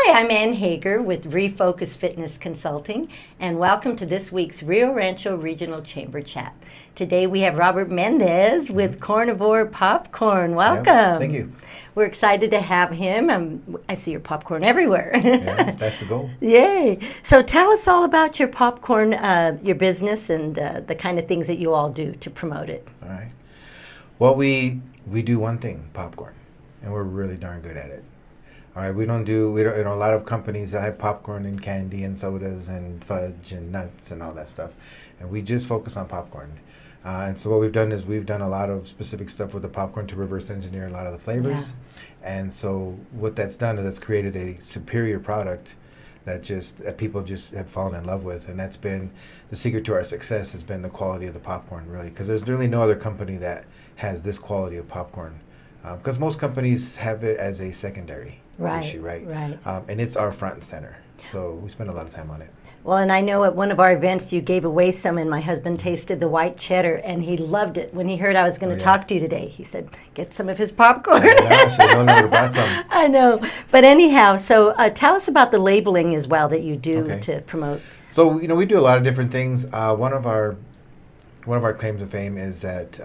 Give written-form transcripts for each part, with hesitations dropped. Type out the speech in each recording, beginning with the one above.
Hi, I'm Ann Hager with ReFocus Fitness Consulting, and welcome to this week's Rancho Regional Chamber Chat. Today we have Robert Mendez with Cornivore Popcorn. Welcome. Yeah, thank you. We're excited to have him. I see your popcorn everywhere. Yeah, that's the goal. Yay. So tell us all about your popcorn, your business, and the kind of things that you all do to promote it. All right. Well, we do one thing, popcorn, and we're really darn good at it. All right, we don't, a lot of companies that have popcorn and candy and sodas and fudge and nuts and all that stuff. And we just focus on popcorn. And so what we've done is we've done a lot of specific stuff with the popcorn to reverse engineer a lot of the flavors. Yeah. And so what that's done is it's created a superior product that people just have fallen in love with. And that's been the secret to our success, has been the quality of the popcorn, really. Because there's really no other company that has this quality of popcorn. Because most companies have it as a secondary issue, right? Right. And it's our front and center. So we spend a lot of time on it. Well, and I know at one of our events you gave away some, and my husband tasted the white cheddar, and he loved it. When he heard I was going to talk to you today, he said, get some of his popcorn. I know. But anyhow, so tell us about the labeling as well that you do to promote. So, we do a lot of different things. One of our claims of fame is that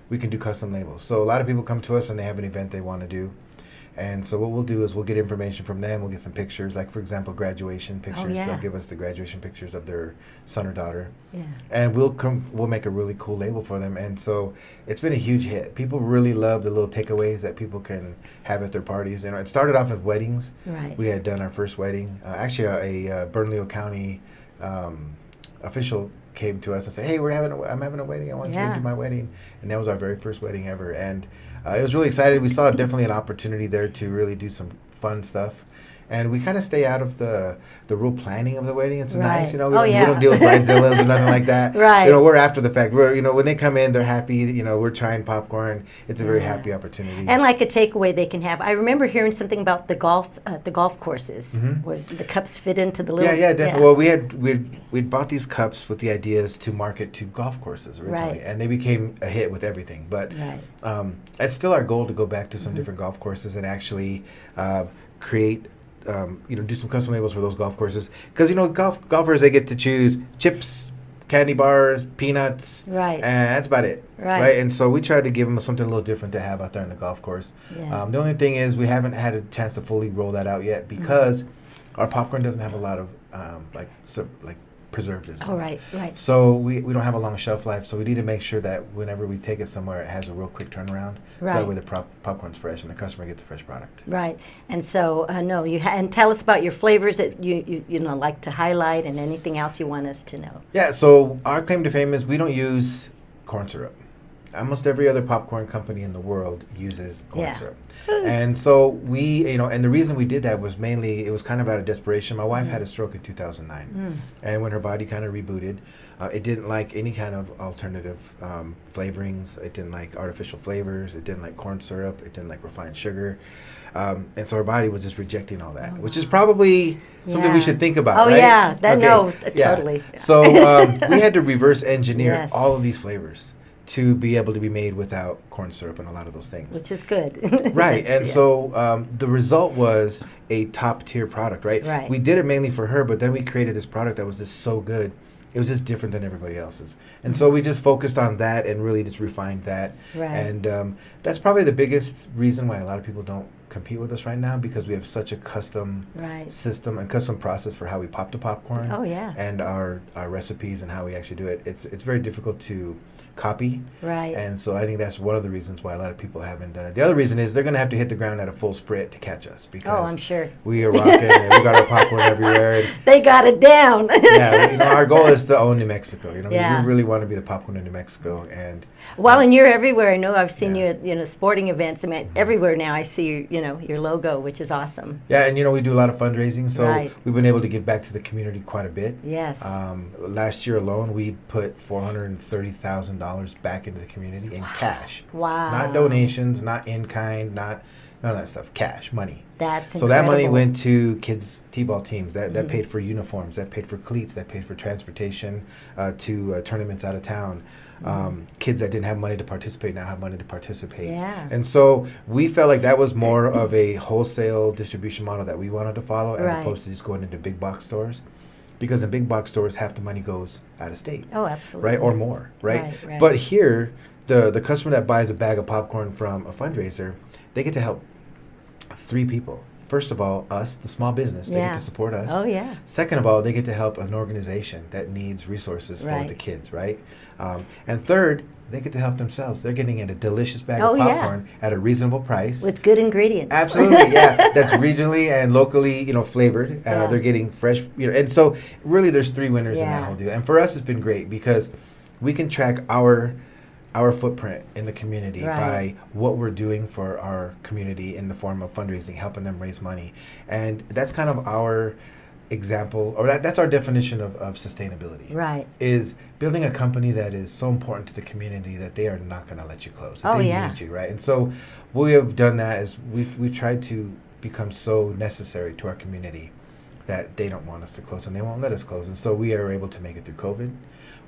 we can do custom labels. So a lot of people come to us and they have an event they want to do. And so what we'll do is we'll get information from them. We'll get some pictures, like, for example, graduation pictures. Oh, yeah. They'll give us the graduation pictures of their son or daughter. Yeah. And we'll make a really cool label for them. And so it's been a huge hit. People really love the little takeaways that people can have at their parties. It started off at weddings. Right. We had done our first wedding. Actually, a Bernalillo County official came to us and said, "Hey, I'm having a wedding. I want you to do my wedding." And that was our very first wedding ever. And it was really excited. We saw definitely an opportunity there to really do some fun stuff. And we kind of stay out of the real planning of the wedding. It's nice, we don't deal with bridezillas or nothing like that. Right. We're after the fact. We're, when they come in, they're happy. We're trying popcorn. It's a very happy opportunity. And like a takeaway they can have. I remember hearing something about the golf courses where the cups fit into the little. Yeah, definitely. Yeah. Well, we'd bought these cups with the ideas to market to golf courses originally, and they became a hit with everything. But it's still our goal to go back to some different golf courses and actually create. Do some custom labels for those golf courses, because golfers, they get to choose chips, candy bars, peanuts, and that's about it, right? And so we tried to give them something a little different to have out there on the golf course. The only thing is we haven't had a chance to fully roll that out yet because our popcorn doesn't have a lot of preservatives. Oh, right. So we don't have a long shelf life, so we need to make sure that whenever we take it somewhere, it has a real quick turnaround. So that way the popcorn's fresh and the customer gets a fresh product. Right. And so, and tell us about your flavors that you like to highlight, and anything else you want us to know. Yeah, so our claim to fame is we don't use corn syrup. Almost every other popcorn company in the world uses corn syrup. And so we, and the reason we did that was mainly, it was kind of out of desperation. My wife had a stroke in 2009. And when her body kind of rebooted, it didn't like any kind of alternative flavorings. It didn't like artificial flavors. It didn't like corn syrup. It didn't like refined sugar. And so her body was just rejecting all that, which is probably something we should think about, right? Totally. So we had to reverse engineer all of these flavors to be able to be made without corn syrup and a lot of those things. Which is good. Right, and so the result was a top-tier product, right? We did it mainly for her, but then we created this product that was just so good. It was just different than everybody else's. And so we just focused on that and really just refined that. And that's probably the biggest reason why a lot of people don't compete with us right now, because we have such a custom system and custom process for how we pop the popcorn. And our recipes and how we actually do it. It's very difficult to copy. And so I think that's one of the reasons why a lot of people haven't done it. The other reason is they're going to have to hit the ground at a full sprint to catch us, because I'm sure we are rocking and we got our popcorn everywhere. They got it down. Our goal is to own New Mexico. We really want to be the popcorn in New Mexico. And and you're everywhere. I know I've seen you at sporting events. I mean, everywhere now I see your logo, which is awesome. Yeah, and we do a lot of fundraising, so we've been able to give back to the community quite a bit. Yes. Last year alone, we put $430,000 back into the community in cash. Wow. Not donations, not in kind, not None of that stuff. Cash, money. That's so that money incredible. went to kids' t-ball teams. That paid for uniforms. That paid for cleats. That paid for transportation to tournaments out of town. Kids that didn't have money to participate now have money to participate. Yeah. And so we felt like that was more of a wholesale distribution model that we wanted to follow, as opposed to just going into big box stores. Because in big box stores, half the money goes out of state. Oh, absolutely. Right, or more, right? Right. But here, the customer that buys a bag of popcorn from a fundraiser, they get to help 3 people. First of all, us, the small business, they get to support us. Oh, yeah. Second of all, they get to help an organization that needs resources for the kids, right? And third, they get to help themselves. They're getting a delicious bag of popcorn at a reasonable price. With good ingredients. Absolutely, yeah. That's regionally and locally, flavored. They're getting fresh, and so really there's 3 winners in that whole deal. And for us, it's been great because we can track our footprint in the community by what we're doing for our community in the form of fundraising, helping them raise money. And that's kind of our example, or that's our definition of sustainability. Right. Is building a company that is so important to the community that they are not going to let you close. That they need you, right? And so what we have done that is we've tried to become so necessary to our community that they don't want us to close, and they won't let us close. And so we are able to make it through COVID.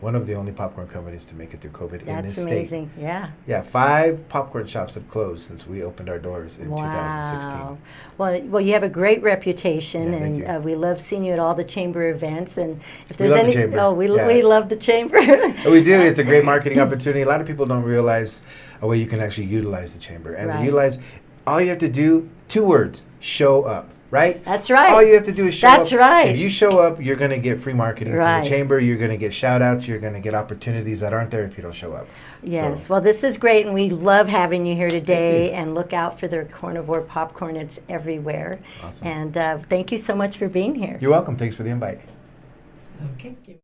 One of the only popcorn companies to make it through COVID in this state. That's amazing, yeah. Yeah, 5 popcorn shops have closed since we opened our doors in 2016. Well, you have a great reputation, and we love seeing you at all the chamber events. And if there's any, we love the chamber. We do. It's a great marketing opportunity. A lot of people don't realize a way you can actually utilize the chamber, and utilize. All you have to do, 2 words: show up. Right? That's right. All you have to do is show up. That's right. If you show up, you're going to get free marketing from the chamber. You're going to get shout-outs. You're going to get opportunities that aren't there if you don't show up. Yes. Well, this is great, and we love having you here today. And look out for the Cornivore popcorn. It's everywhere. Awesome. And thank you so much for being here. You're welcome. Thanks for the invite. Okay.